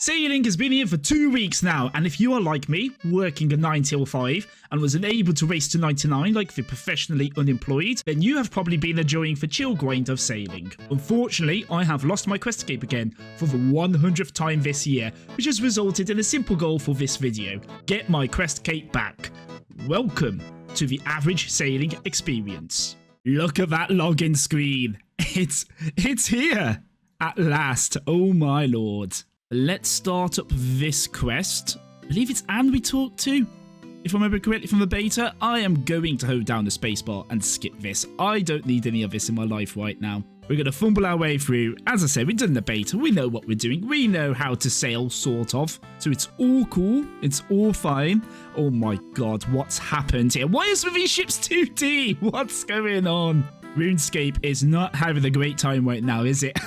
Sailing has been here for 2 weeks now, and if you are like me, working a 9 till 5 and was unable to race to 99 like the professionally unemployed, then you have probably been enjoying the chill grind of sailing. Unfortunately, I have lost my quest cape again for the 100th time this year, which has resulted in a simple goal for this video: get my quest cape back. Welcome to the average sailing experience. Look at that login screen. It's here at last. Oh my lord. Let's start up this quest. I believe it's Anne we talked to. If I remember correctly from the beta, I am going to hold down the spacebar and skip this. I don't need any of this in my life right now. We're going to fumble our way through. As I said, we've done the beta. We know what we're doing. We know how to sail, sort of. So it's all cool. It's all fine. Oh my god, what's happened here? Why is these ships 2D? What's going on? RuneScape is not having a great time right now, is it?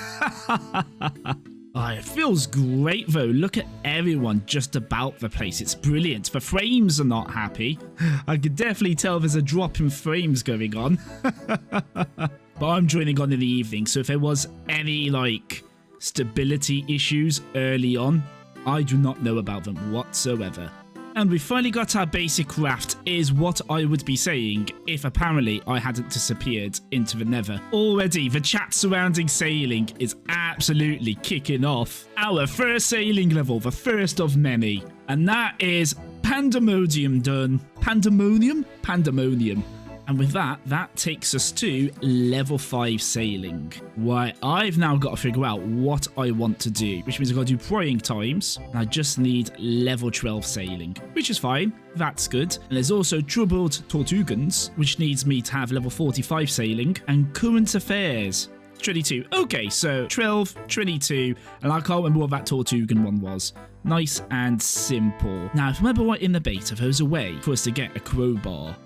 Oh, it feels great though. Look at everyone just about the place. It's brilliant. The frames are not happy. I could definitely tell there's a drop in frames going on. But I'm joining on in the evening, so if there was any like stability issues early on, I do not know about them whatsoever. And we finally got our basic craft, is what I would be saying if apparently I hadn't disappeared into the nether. Already, the chat surrounding sailing is absolutely kicking off. Our first sailing level, the first of many. And that is Pandemonium done. Pandemonium? Pandemonium. And with that, that takes us to level 5 sailing. Right, I've now got to figure out what I want to do, which means I've got to do prying times, and I just need level 12 sailing, which is fine. That's good. And there's also Troubled Tortugans, which needs me to have level 45 sailing, and Current Affairs. 22. Okay, so 12, 22, and I can't remember what that Tortugan one was. Nice and simple. Now, if I remember right in the beta, there was a way for us to get a crowbar.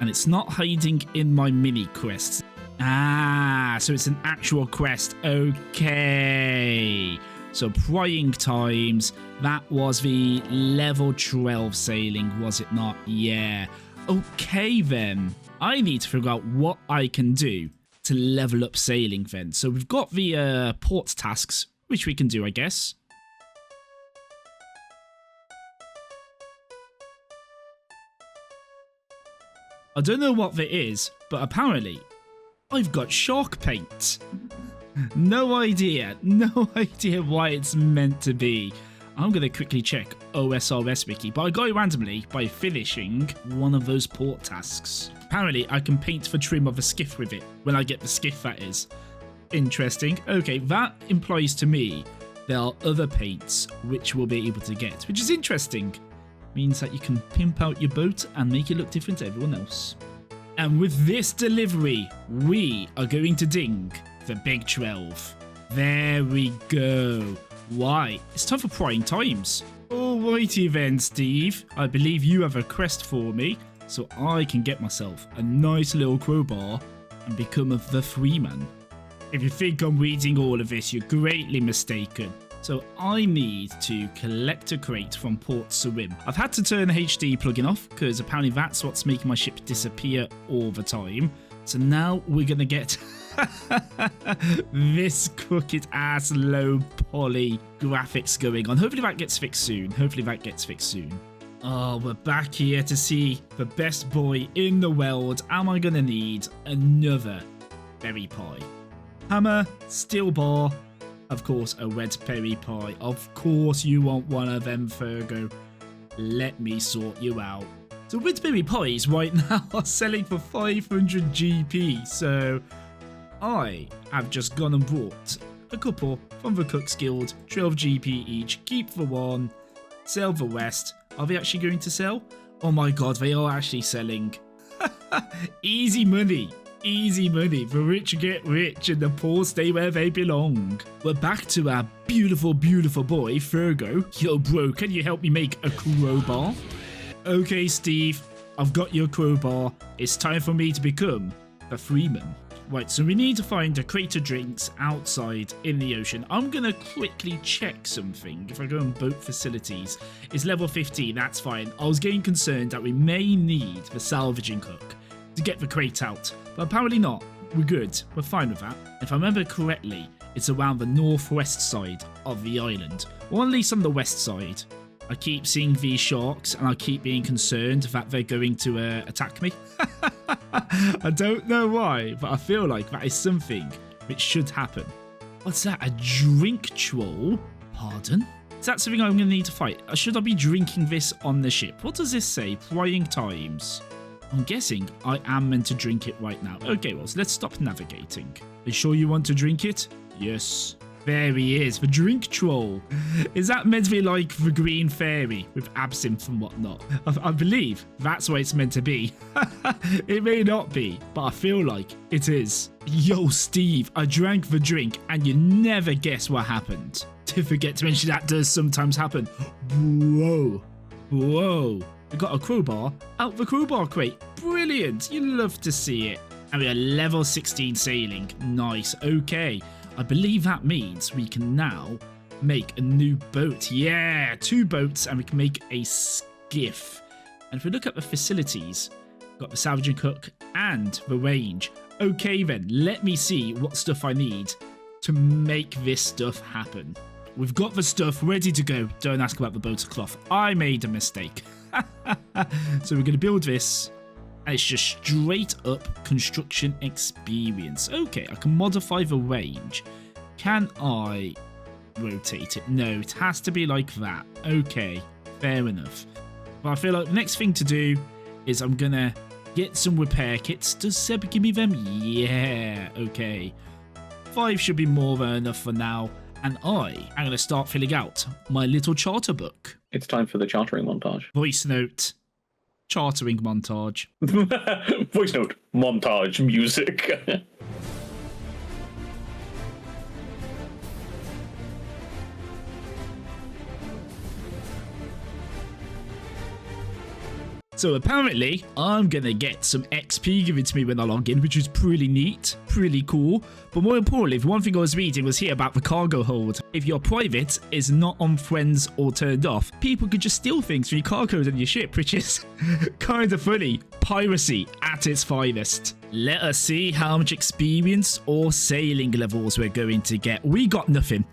And it's not hiding in my mini quests. Ah, so it's an actual quest. Okay. So prying times. That was the level 12 sailing, was it not? Yeah. Okay then. I need to figure out what I can do to level up sailing then. So we've got the port tasks, which we can do, I guess. I don't know what that is, but apparently I've got shark paint. No idea why it's meant to be. I'm going to quickly check OSRS wiki, but I got it randomly by finishing one of those port tasks. Apparently I can paint the trim of a skiff with it, when I get the skiff that is. Interesting. Okay, that implies to me there are other paints which we'll be able to get, which is interesting. Means that you can pimp out your boat and make it look different to everyone else. And with this delivery, we are going to ding the big 12. There we go. Why? It's time for prying times. Alrighty then, Steve. I believe you have a quest for me, so I can get myself a nice little crowbar and become the freeman. If you think I'm reading all of this, you're greatly mistaken. So I need to collect a crate from Port Sarim. I've had to turn the HD plugin off because apparently that's what's making my ship disappear all the time. So now we're going to get this crooked ass low poly graphics going on. Hopefully that gets fixed soon. Oh, we're back here to see the best boy in the world. Am I going to need another berry pie? Hammer, steel bar. Of course, a red berry pie. Of course you want one of them, Fergo. Let me sort you out. So red berry pies right now are selling for 500 GP. So I have just gone and bought a couple from the Cook's Guild. 12 GP each. Keep the one. Sell the rest. Are they actually going to sell? Oh my god, they are actually selling. Easy money. Easy money. The rich get rich and the poor stay where they belong. We're back to our beautiful, beautiful boy, Fergo. Yo, bro, can you help me make a crowbar? Okay, Steve, I've got your crowbar. It's time for me to become the freeman. Right, so we need to find a crate of drinks outside in the ocean. I'm going to quickly check something. If I go on boat facilities, it's level 15, that's fine. I was getting concerned that we may need the salvaging hook to get the crate out, but apparently not. We're good. We're fine with that. If I remember correctly, It's around the northwest side of the island, or at least on the west side. I keep seeing these sharks and I keep being concerned that they're going to attack me. I don't know why, but I feel like that is something which should happen. What's that? A drink troll? Pardon? Is that something I'm going to need to fight? Should I be drinking this on the ship? What does this say? Prying times. I'm guessing I am meant to drink it right now. Okay, well, so let's stop navigating. Are you sure you want to drink it? Yes. There he is, the drink troll. Is that meant to be like the green fairy with absinthe and whatnot? I believe that's what it's meant to be. It may not be, but I feel like it is. Yo, Steve, I drank the drink and you never guess what happened. To forget to mention that does sometimes happen. Whoa. Whoa. We got a crowbar out the crowbar crate. Brilliant. You love to see it. And we are level 16 sailing. Nice. Okay. I believe that means we can now make a new boat. Yeah, 2 boats and we can make a skiff. And if we look at the facilities, we've got the salvaging hook and the range. Okay then, let me see what stuff I need to make this stuff happen. We've got the stuff ready to go. Don't ask about the boat cloth. I made a mistake. So we're going to build this. And it's just straight up construction experience. Okay, I can modify the range. Can I rotate it? No, it has to be like that. Okay, fair enough. But I feel like the next thing to do is I'm going to get some repair kits. Does Seb give me them? Yeah, okay. 5 should be more than enough for now. And I am going to start filling out my little charter book. It's time for the chartering montage. Voice note. Chartering montage. Voice note, montage music. So apparently, I'm gonna get some XP given to me when I log in, which is pretty neat, pretty cool. But more importantly, the one thing I was reading was here about the cargo hold. If your private is not on friends or turned off, people could just steal things from your cargo on your ship, which is kind of funny. Piracy at its finest. Let us see how much experience or sailing levels we're going to get. We got nothing.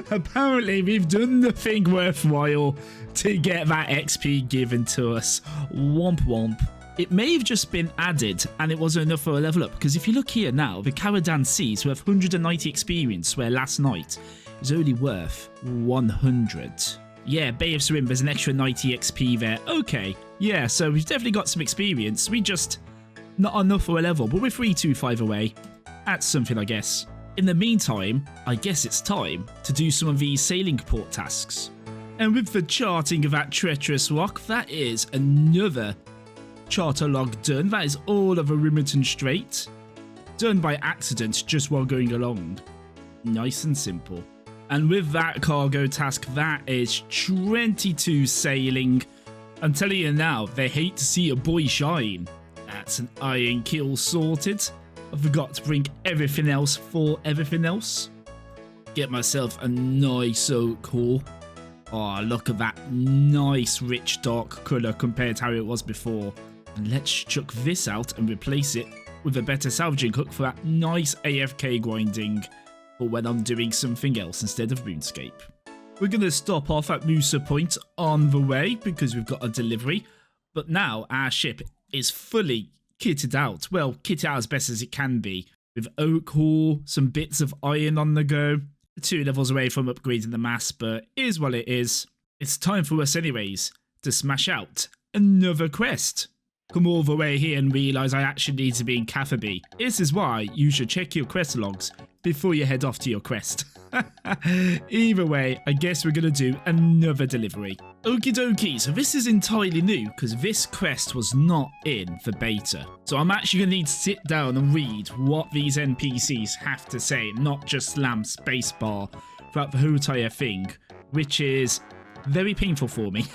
Apparently, we've done nothing worthwhile to get that XP given to us. Womp womp. It may have just been added and it wasn't enough for a level up, because if you look here now, the Caradan Seas worth 190 experience, where last night it was only worth 100. Yeah, Bay of Sarim, there's an extra 90 XP there. Okay, yeah, so we've definitely got some experience. We just not enough for a level, but we're 325 away. That's something, I guess. In the meantime, I guess it's time to do some of these sailing port tasks. And with the charting of that treacherous rock, that is another charter log done. That is all of a Rimerton Strait. Done by accident just while going along. Nice and simple. And with that cargo task, that is 22 sailing. I'm telling you now, they hate to see a boy shine. That's an iron kill sorted. I forgot to bring everything else for everything else. Get myself a nice oak core. Oh, look at that nice rich dark colour compared to how it was before. And let's chuck this out and replace it with a better salvaging hook for that nice AFK grinding for when I'm doing something else instead of RuneScape. We're going to stop off at Musa Point on the way because we've got a delivery. But now our ship is fully kitted out. Well, kitted out as best as it can be. With oak ore, some bits of iron on the go. 2 levels away from upgrading the mass, but it is what it is. It's time for us anyways to smash out another quest. Come all the way here and realise I actually need to be in Catherby. This is why you should check your quest logs before you head off to your quest. Either way, I guess we're going to do another delivery. Okie dokie, so this is entirely new because this quest was not in the beta. So I'm actually going to need to sit down and read what these NPCs have to say, not just slam spacebar throughout the whole entire thing, which is very painful for me.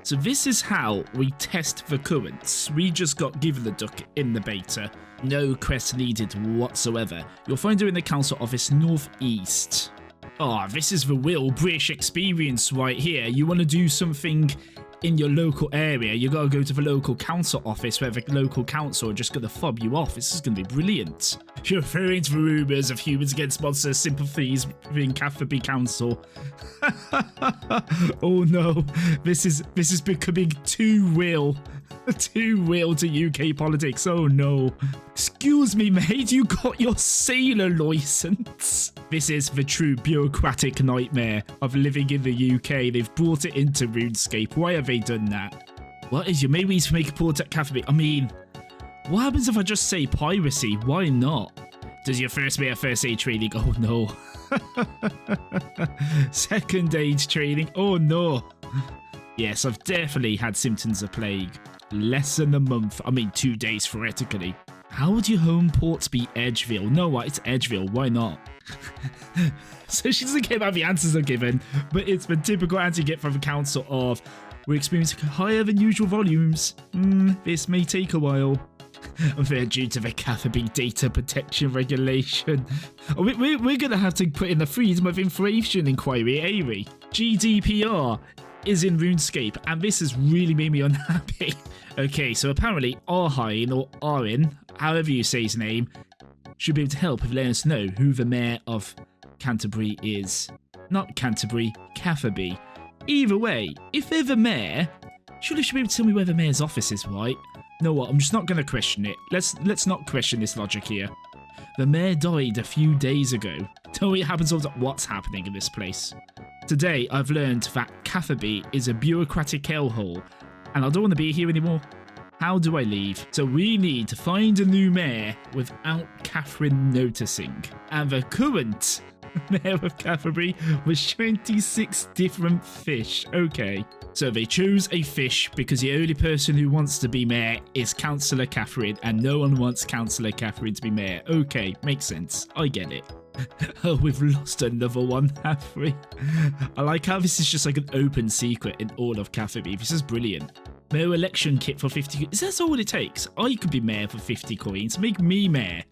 So this is how we test the currents. We just got given the duck in the beta. No quest needed whatsoever. You'll find her in the council office northeast. Ah, this is the real British experience right here. You want to do something in your local area, you gotta go to the local council office where the local council are just gonna fob you off. This is gonna be brilliant. You're referring to rumours of Humans Against Monsters sympathies within Catherby Council. Oh no, this is becoming too real. Too real to UK politics. Oh no. Excuse me, mate, you got your sailor license. This is the true bureaucratic nightmare of living in the UK. They've brought it into RuneScape. Why have they done that? What is your main reason for making a port at Catherby? I mean, what happens if I just say piracy? Why not? Does your first mayor first aid training? Oh no. Second aid training? Oh no. Yes, I've definitely had symptoms of plague. Less than a month. I mean, 2 days theoretically. How would your home port be Edgeville? No, what? It's Edgeville. Why not? So she doesn't care about the answers are given, but it's the typical answer you get from the council of, we're experiencing higher than usual volumes. This may take a while. Unfair due to the Catherby data protection regulation. We're going to have to put in the freedom of information inquiry, ain't we? GDPR is in RuneScape, and this has really made me unhappy. Okay, so apparently Arhine, or Arin, however you say his name, should be able to help with letting us know who the mayor of Canterbury is. Not Canterbury, Catherby. Either way, if they're the mayor, surely should be able to tell me where the mayor's office is, right? You know what, I'm just not going to question it. Let's not question this logic here. The mayor died a few days ago. Tell me what happens all the time. What's happening in this place? Today, I've learned that Catherby is a bureaucratic hellhole, and I don't want to be here anymore. How do I leave? So we need to find a new mayor without Catherine noticing. And the current mayor of Catherby was 26 different fish. Okay. So they chose a fish because the only person who wants to be mayor is Councillor Catherine, and no one wants Councillor Catherine to be mayor. Okay, makes sense. I get it. Oh, we've lost another one, have we? I like how this is just like an open secret in all of Catherby. This is brilliant. Mayor election kit for 50. Is that all it takes? I could be mayor for 50 coins. Make me mayor.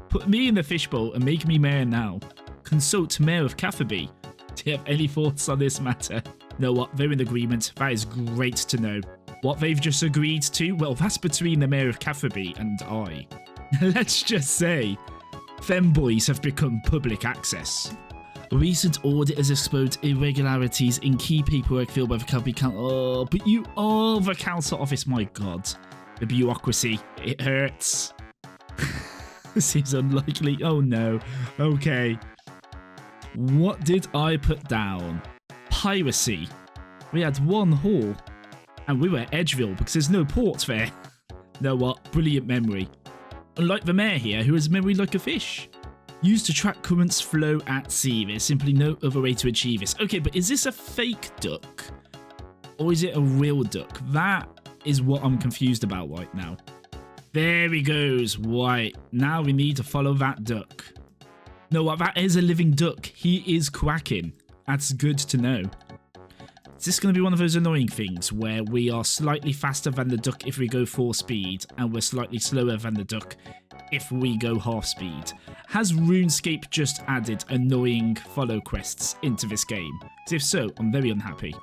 Put me in the fishbowl and make me mayor now. Consult Mayor of Catherby. Do you have any thoughts on this matter? Know what? They're in agreement. That is great to know. What they've just agreed to? Well, that's between the Mayor of Catherby and I. Let's just say, femboys have become public access. A recent audit has exposed irregularities in key paperwork filled by the Catherby Council. Oh, but you are the council office, my god. The bureaucracy, it hurts. Seems unlikely. Oh no. Okay. What did I put down? Piracy. We had one hall, and we were at Edgeville because there's no port there. Know what? Brilliant memory. Unlike the mayor here, who has memory like a fish. Used to track currents flow at sea. There's simply no other way to achieve this. Okay, but is this a fake duck? Or is it a real duck? That is what I'm confused about right now. There he goes. Right, now we need to follow that duck. No, what? That is a living duck. He is quacking. That's good to know. Is this going to be one of those annoying things where we are slightly faster than the duck if we go full speed, and we're slightly slower than the duck if we go half speed? Has RuneScape just added annoying follow quests into this game? Because if so, I'm very unhappy.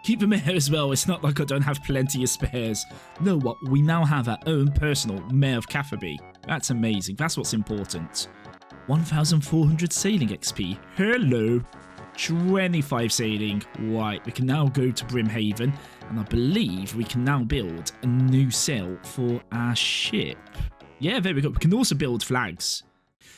Keep them here as well. It's not like I don't have plenty of spares. No, what? We now have our own personal Mayor of Catherby. That's amazing. That's what's important. 1,400 sailing XP. Hello. 25 sailing. Right, we can now go to Brimhaven, and I believe we can now build a new sail for our ship. Yeah, there we go. We can also build flags.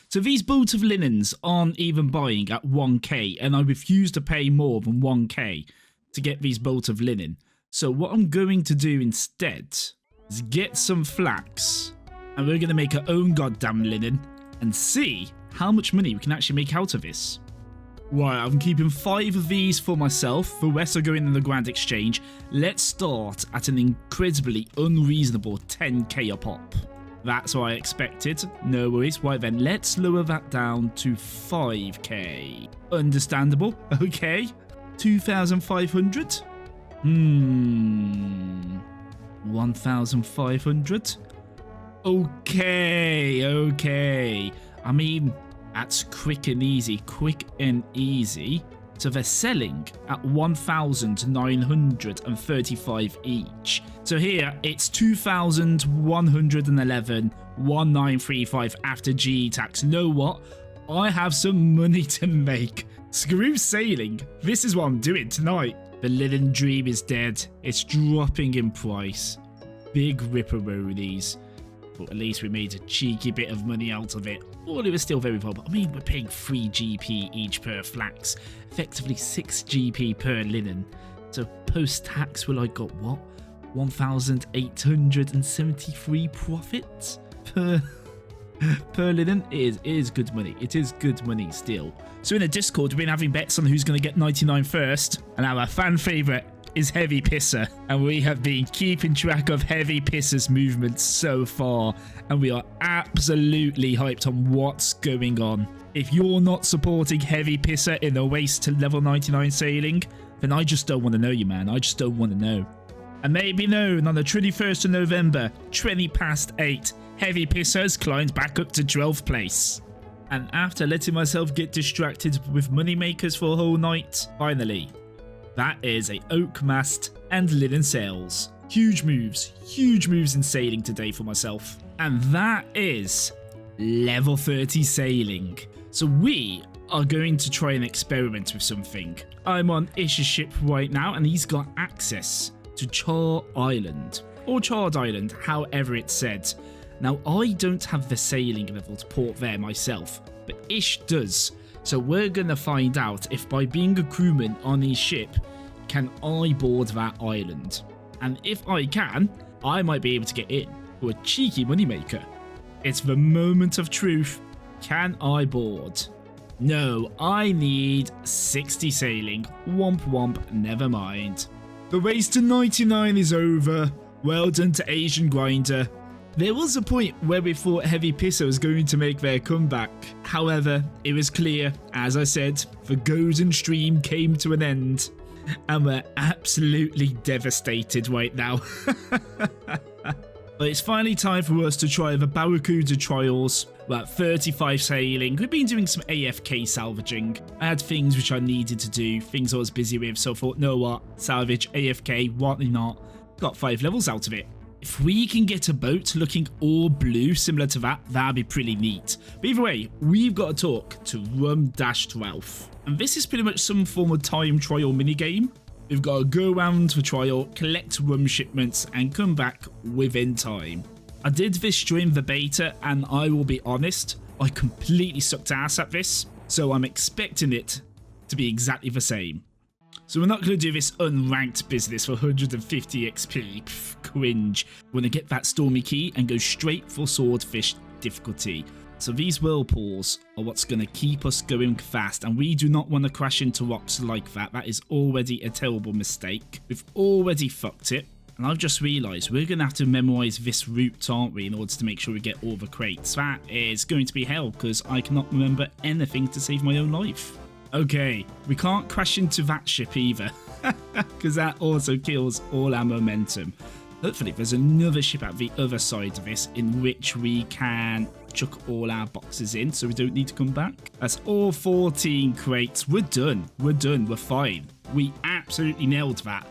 So these boats of linens aren't even buying at 1k, and I refuse to pay more than 1k to get these bolts of linen. So what I'm going to do instead is get some flax, and we're going to make our own goddamn linen and see how much money we can actually make out of this. Right, I'm keeping 5 of these for myself. The rest are going in the Grand Exchange. Let's start at an incredibly unreasonable 10k a pop. That's what I expected. No worries. Right then, let's lower that down to 5k. Understandable. Okay. 2,500. 1,500. Okay. I mean, that's quick and easy. Quick and easy. So they're selling at 1,935 each. So here it's 2,111, 1,935 after GE tax. You know what? I have some money to make. Screw sailing. This is what I'm doing tonight. The linen dream is dead. It's dropping in price. Big ripperoonies. But at least we made a cheeky bit of money out of it. Well, it was still very valuable. I mean, we're paying 3 GP each per flax. Effectively 6 GP per linen. So post-tax, well, I got what? 1,873 profits per linen. It is good money. It is good money still. So in the Discord, we've been having bets on who's going to get 99 first. And our fan favourite is Heavy Pisser. And we have been keeping track of Heavy Pisser's movements so far. And we are absolutely hyped on what's going on. If you're not supporting Heavy Pisser in the race to level 99 sailing, then I just don't want to know you, man. I just don't want to know. And may it be known, on the 21st of November, 20 past 8, Heavy Pisser has climbed back up to 12th place. And after letting myself get distracted with moneymakers for a whole night, finally, that is a oak mast and linen sails. Huge moves in sailing today for myself. And that is level 30 sailing. So we are going to try and experiment with something. I'm on Ish's ship right now and he's got access to Char Island, or Charred Island, however it's said. Now, I don't have the sailing level to port there myself, but Ish does. So we're going to find out if by being a crewman on his ship, can I board that island? And if I can, I might be able to get in for a cheeky moneymaker. It's the moment of truth. Can I board? No, I need 60 sailing. Womp womp, never mind. The race to 99 is over. Well done to Asian Grinder. There was a point where we thought Heavy Pisser was going to make their comeback. However, it was clear, as I said, the golden stream came to an end. And we're absolutely devastated right now. But it's finally time for us to try the Barracuda trials. We're at 35 sailing. We've been doing some AFK salvaging. I had things which I needed to do, things I was busy with, so I thought, know what, salvage, AFK, why not? Got 5 levels out of it. If we can get a boat looking all blue, similar to that, that'd be pretty neat. But either way, we've got to talk to Rum-Ralph. And this is pretty much some form of time trial minigame. We've got to go around the trial, collect rum shipments, and come back within time. I did this during the beta, and I will be honest, I completely sucked ass at this, so I'm expecting it to be exactly the same. So we're not going to do this unranked business for 150 XP. Pff, cringe. We're going to get that stormy key and go straight for swordfish difficulty. So these whirlpools are what's going to keep us going fast, and we do not want to crash into rocks like that. That is already a terrible mistake. We've already fucked it, and I've just realised we're going to have to memorise this route, aren't we, in order to make sure we get all the crates. That is going to be hell, because I cannot remember anything to save my own life. Okay, we can't crash into that ship either, because that also kills all our momentum. Hopefully there's another ship at the other side of this in which we can chuck all our boxes in so we don't need to come back. That's all 14 crates. We're done. We're fine. We absolutely nailed that.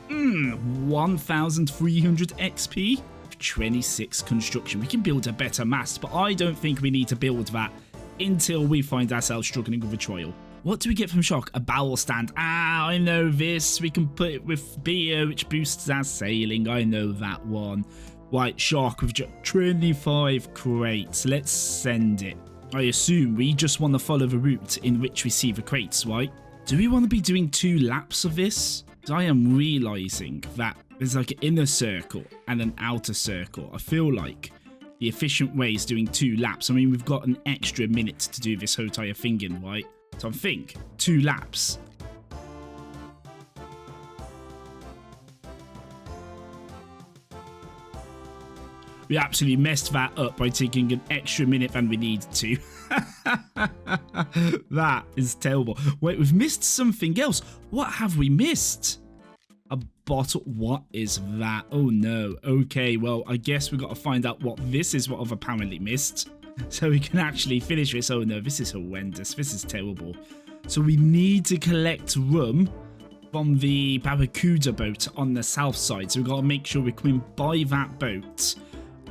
1,300 XP. 26 construction. We can build a better mast, but I don't think we need to build that until we find ourselves struggling with a trial. What do we get from Shark? A barrel stand. Ah, I know this. We can put it with beer, which boosts our sailing. I know that one. Right, Shark with just 25 crates. Let's send it. I assume we just want to follow the route in which we see the crates, right? Do we want to be doing 2 laps of this? I am realising that there's like an inner circle and an outer circle. I feel like the efficient way is doing 2 laps. I mean, we've got an extra minute to do this whole entire thing in, right? So I think 2 laps. We absolutely messed that up by taking an extra minute than we needed to. That is terrible. Wait, we've missed something else. What have we missed? A bottle. What is that? Oh no. Okay, well, I guess we've got to find out what this is, what I've apparently missed, so we can actually finish this. Oh no, this is horrendous. This is terrible. So we need to collect rum from the Barracuda boat on the south side. So we've got to make sure we're coming by that boat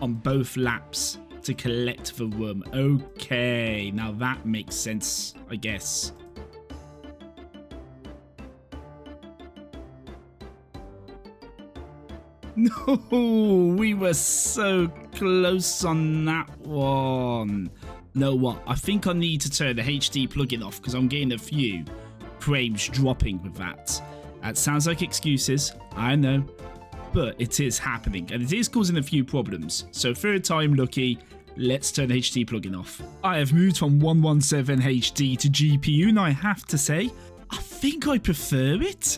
on both laps to collect the rum. Okay, now that makes sense, I guess. No, we were so close on that one. Know what? I think I need to turn the HD plugin off because I'm getting a few frames dropping with that. That sounds like excuses, I know, but it is happening and it is causing a few problems. So third time lucky, let's turn the HD plugin off. I have moved from 117 HD to GPU and I have to say, I think I prefer it.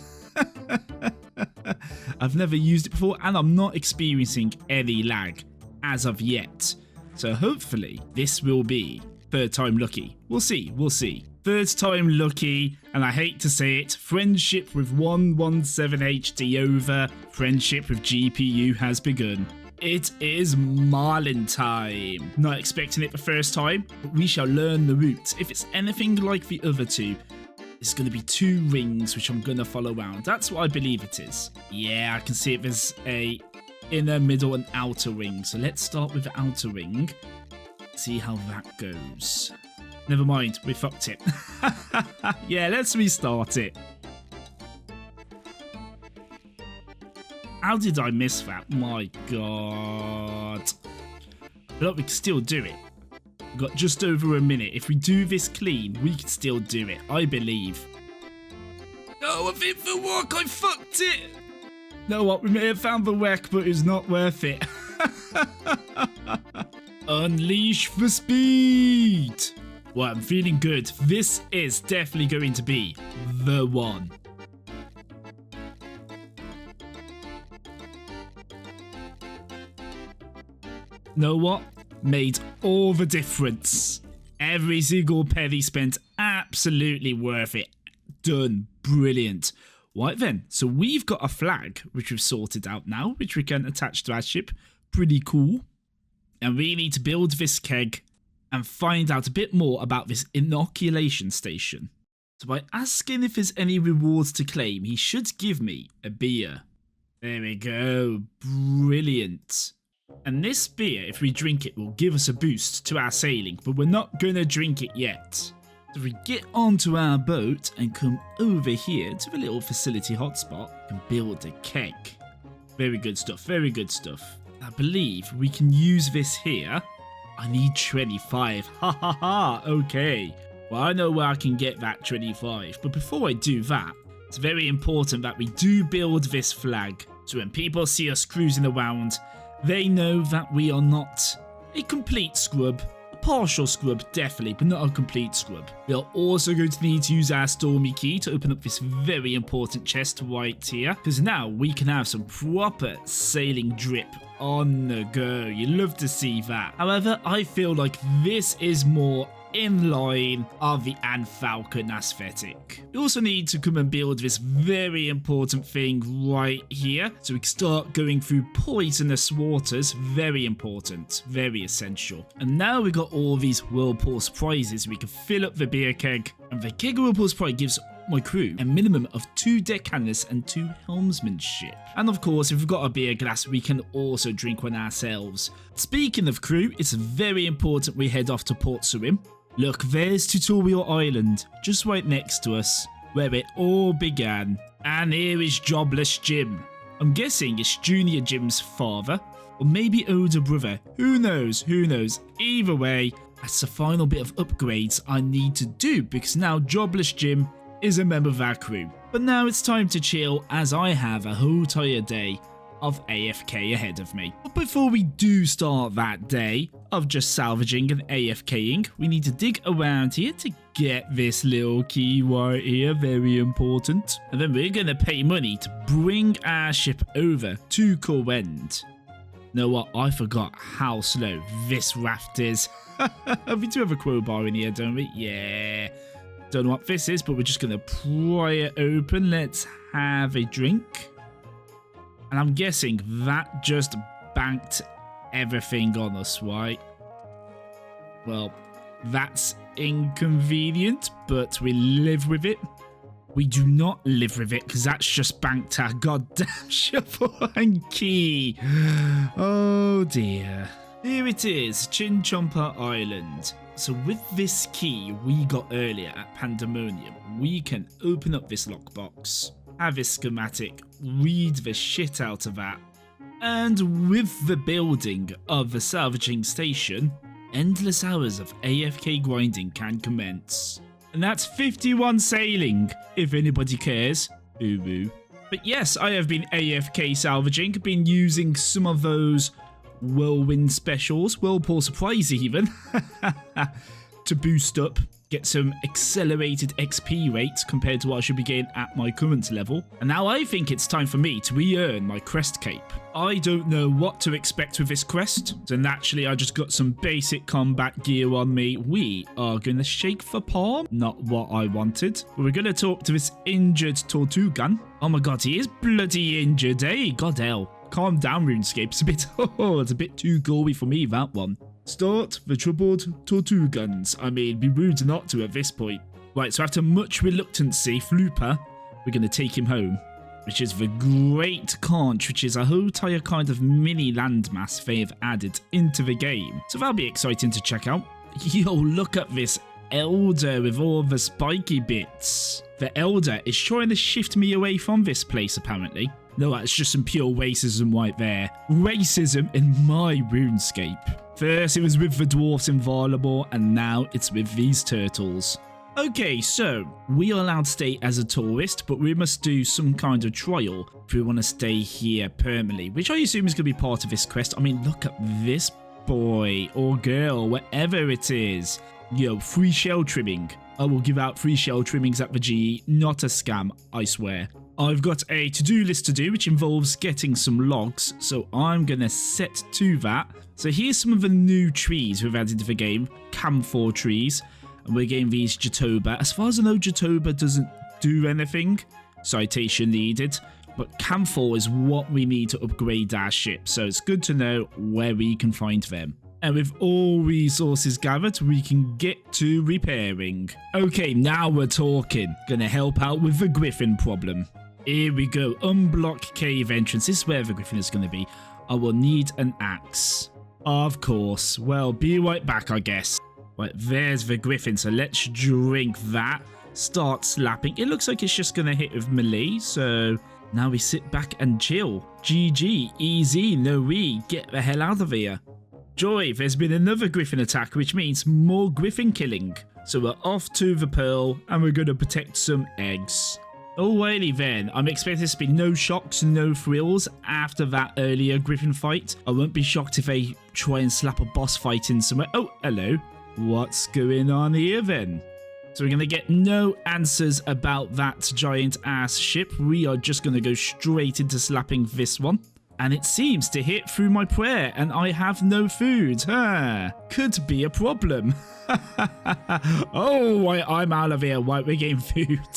I've never used it before and I'm not experiencing any lag as of yet. So hopefully this will be third time lucky. We'll see, we'll see. Third time lucky, and I hate to say it, friendship with 117 HD over, friendship with GPU has begun. It is Marlin time. Not expecting it the first time, but we shall learn the route. If it's anything like the other two, it's going to be 2 rings which I'm going to follow around. That's what I believe it is. Yeah, I can see it. There's a inner, middle and outer ring. So let's start with the outer ring. See how that goes. Never mind, we fucked it. Yeah, let's restart it. How did I miss that? My god. But we can still do it. We've got just over a minute. If we do this clean, we can still do it. I believe. Oh, I think the walk, I fucked it. Know what? We may have found the wreck, but it's not worth it. Unleash the speed. Well, I'm feeling good. This is definitely going to be the one. Know what? Made all the difference. Every single penny spent, absolutely worth it. Done. Brilliant. Right then, so we've got a flag, which we've sorted out now, which we can attach to our ship. Pretty cool. And we need to build this keg and find out a bit more about this inoculation station. So by asking if there's any rewards to claim, he should give me a beer. There we go. Brilliant. And this beer, if we drink it, will give us a boost to our sailing, but we're not going to drink it yet. So if we get onto our boat and come over here to the little facility hotspot and build a keg. Very good stuff, very good stuff. I believe we can use this here. I need 25. Ha ha ha. Okay. Well, I know where I can get that 25. But before I do that, it's very important that we do build this flag. So when people see us cruising around, they know that we are not a complete scrub. A partial scrub, definitely, but not a complete scrub. We are also going to need to use our Stormy key to open up this very important chest right here. Because now we can have some proper sailing drip on the go. You love to see that. However, I feel like this is more in line of the Anne Falcon aesthetic. We also need to come and build this very important thing right here so we can start going through poisonous waters. Very important, very essential. And now we've got all these Whirlpool's prizes. We can fill up the beer keg, and the keg of Whirlpool's prize gives my crew a minimum of 2 deckhanders and 2 helmsmanship. And of course, if we've got a beer glass, we can also drink one ourselves. Speaking of crew, it's very important we head off to Port Sarim. Look, there's Tutorial Island, just right next to us, where it all began. And here is Jobless Jim. I'm guessing it's Junior Jim's father, or maybe older brother. Who knows, who knows. Either way, that's the final bit of upgrades I need to do, because now Jobless Jim is a member of our crew. But now it's time to chill, as I have a whole entire day of AFK ahead of me. But before we do start that day of just salvaging and AFKing, we need to dig around here to get this little key right here, very important. And then we're gonna pay money to bring our ship over to Corwend. Know what? I forgot how slow this raft is. We do have a crowbar in here, don't we? Yeah. Don't know what this is, but we're just gonna pry it open. Let's have a drink. And I'm guessing that just banked everything on us, right? Well, that's inconvenient, but we live with it. We do not live with it because that's just banked our goddamn shovel and key. Oh dear. Here it is, Chinchompa Island. So with this key we got earlier at Pandemonium, we can open up this lockbox, have a schematic, read the shit out of that, and with the building of the salvaging station, endless hours of AFK grinding can commence. And that's 51 sailing, if anybody cares. Ooh. But yes, I have been AFK salvaging, been using some of those whirlwind specials, whirlpool surprise even, to boost up, get some accelerated XP rates compared to what I should be getting at my current level. And now I think it's time for me to re-earn my crest cape. I don't know what to expect with this crest, so naturally I just got some basic combat gear on me. We are going to shake for palm, not what I wanted. But we're going to talk to this injured Tortugan. Oh my god, he is bloody injured, eh? God hell. Calm down, RuneScape. It's a bit too gory for me, that one. Start the troubled Tortugans. I mean, be rude not to at this point. Right, so after much reluctancy, Flooper, we're going to take him home, which is the Great Conch, which is a whole entire kind of mini landmass they have added into the game. So that'll be exciting to check out. Yo, look at this Elder with all the spiky bits. The Elder is trying to shift me away from this place, apparently. No, that's just some pure racism right there. Racism in my RuneScape. First it was with the dwarfs inviolable, and now it's with these turtles. Okay, so we are allowed to stay as a tourist, but we must do some kind of trial if we want to stay here permanently, which I assume is going to be part of this quest. I mean, look at this boy or girl, whatever it is. Yo, free shell trimming. I will give out free shell trimmings at the GE, not a scam, I swear. I've got a to-do list to do, which involves getting some logs, so I'm going to set to that. So here's some of the new trees we've added to the game, camphor trees, and we're getting these Jatoba. As far as I know, Jatoba doesn't do anything, citation needed, but camphor is what we need to upgrade our ship, so it's good to know where we can find them. And with all resources gathered, we can get to repairing. Okay, now we're talking. Gonna help out with the griffin problem. Here we go. Unblock cave entrance. This is where the griffin is gonna be. I will need an axe. Of course. Well, be right back, I guess. Right, there's the griffin. So let's drink that. Start slapping. It looks like it's just gonna hit with melee. So now we sit back and chill. GG. Easy. No we. Get the hell out of here. Joy, there's been another griffin attack, which means more griffin killing. So we're off to the pearl, and we're going to protect some eggs. Alrighty then, I'm expecting this to be no shocks, no thrills after that earlier griffin fight. I won't be shocked if they try and slap a boss fight in somewhere. Oh, hello. What's going on here then? So we're going to get no answers about that giant ass ship. We are just going to go straight into slapping this one. And it seems to hit through my prayer, and I have no food. Could be a problem. Oh, I'm out of here. Right, we're getting food.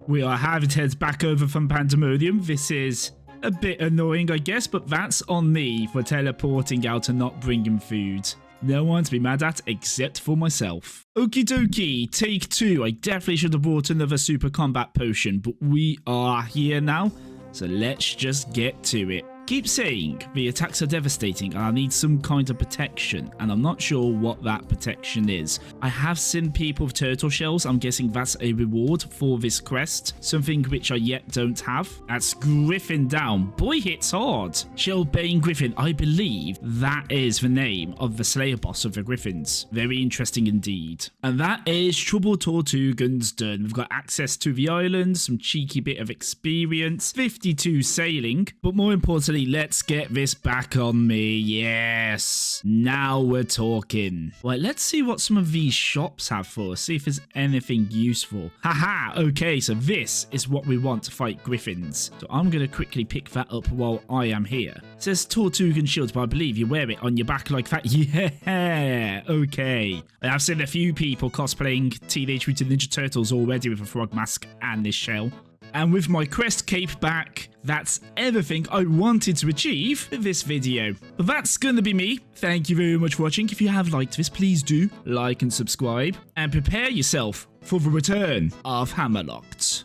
We are having to head back over from Pandemonium. This is a bit annoying, I guess, but that's on me for teleporting out and not bringing food. No one to be mad at except for myself. Okie dokie, take 2. I definitely should have brought another super combat potion, but we are here now, so let's just get to it. Keep saying the attacks are devastating and I need some kind of protection, and I'm not sure what that protection is. I have seen people with turtle shells. I'm guessing that's a reward for this quest, something which I yet don't have. That's Griffin down. Boy hits hard. Shellbane Griffin, I believe that is the name of the Slayer boss of the Griffins. Very interesting indeed. And that is Trouble Tortugans done. We've got access to the island, some cheeky bit of experience, 52 sailing, but more importantly, let's get this back on me. Yes. Now we're talking. Right, let's see what some of these shops have for us. See if there's anything useful. Haha. Okay, so this is what we want to fight griffins. So I'm going to quickly pick that up while I am here. It says Tortugan shields, but I believe you wear it on your back like that. Yeah. Okay. I've seen a few people cosplaying Teenage Mutant Ninja Turtles already with a frog mask and this shell. And with my quest cape back, that's everything I wanted to achieve with this video. But that's gonna be me. Thank you very much for watching. If you have liked this, please do like and subscribe. And prepare yourself for the return of Hammerlocked.